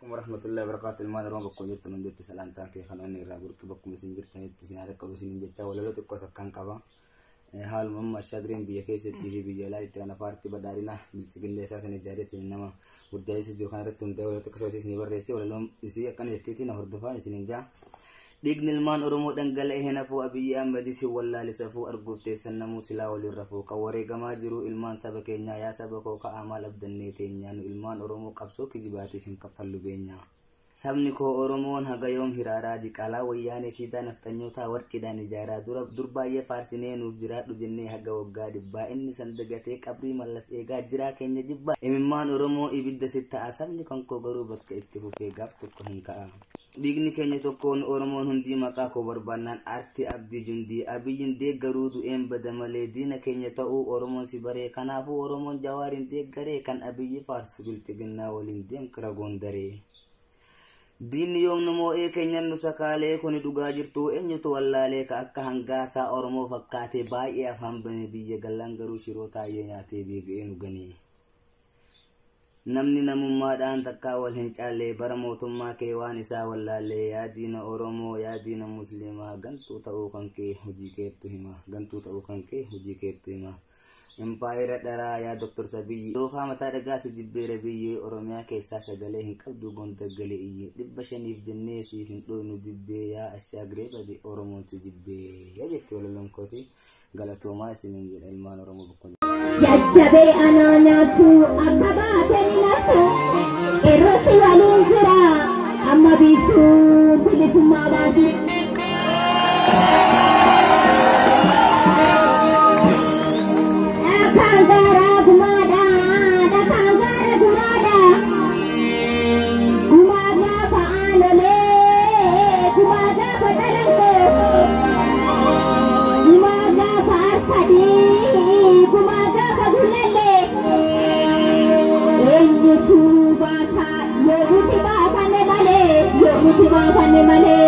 warahmatullahi wabarakatuh. Ilmaan Oromoo bakka jirtu nun jetti salaantaan kee kan onni irraa burqi bakkuma isin jirtanitti isin haala qabu isin jecha walalo xiqqoo takkaan qaba. Haaluma amma shaadriin biyya keessatti fi biyya alaa itti ana paartii badhaadhina bilisiginlee isaa sana ijaarreetiin nama guddaa'eessi jiru kan irratti hundaa'e walalo xiqqoo isin barreesse walaloon isii akkana jetteetiin hordofaan isin hin jaa. Dhiigni ilmaan Oromoo dhangala'ee hin hafuu Abiyyi Ahmedis wallaalesafuu arguuf teessan namuu silaa waliin rafuu kan wareegamaa jiru ilmaan saba keenyaa yaa saba koo ka'aa maal abdannee teenyaa nu ilmaan Oromoo qabsoo kijibaatiif hin kaffallu beenyaa. Sabni koo Oromoon haga yoom hiraaraa diqaalaa wayyaanee siidaa nafxanyootaa warqidhaan ijaaraa dur baay'ee faarsinee nuuf jiraadhu jennee haga waggaa dhibbaa inni san dagatee qabrii mallas eegaa jiraa keenya jibbaa imimmaan Oromoo ibidda sitta'a sabni kan koo garuu bakka itti fufee gaaf tokko hin ka'a. Dhiigni keenya tokkoon Oromoon hundii maqaa koo barbaannaan aartii abdii jundii abiyyiin deeggaruu du'een bada malee diina keenya ta'uu Oromoon si baree kanaafuu Oromoon jawaariin deeggaree kan abiyyi faarsu biltiginnaa waliin deemkira goondaree. Diinni yoom nu moo'ee keenyan nu sakaalee kuni dhugaa jirtu eenyutu wallaalee ka akka hangaasaa Oromoo fakkaatee baay'ee afaan bane biyya gallaan garuu shiroo taayee nyaatee deebi'ee nu ganee. Namni namummaadhaan takkaa wal hin caallee bara mootummaa kee waan isaa wallaallee yaa diina Oromoo yaa diina Muslimaa gantuu ta'uu kan kee hojii keettu hima gantuu ta'uu kan kee hojii keettu hima. Impaayera dharaa yaa Dr. Sabiyyi doofaa mataa dhagaa si jibbeera biyyee Oromiyaa keessaa sagalee hin qabdu gondaggalee iyyee 500 jennee siif hin dhoynu dibbee yaa ashaagiree bade Oromoon si jibbee yaa jetti walaloon kooti galatoomaa isiniin jedha ilmaan Oromoo boqqoon. Jajjabe ananyatu akabate ninafu erosi walinzira amma bitu bilisumma baati akangara gumada gumaga faalole gumaga fadalango gumaga farsadi gumaga yobuti ba fane male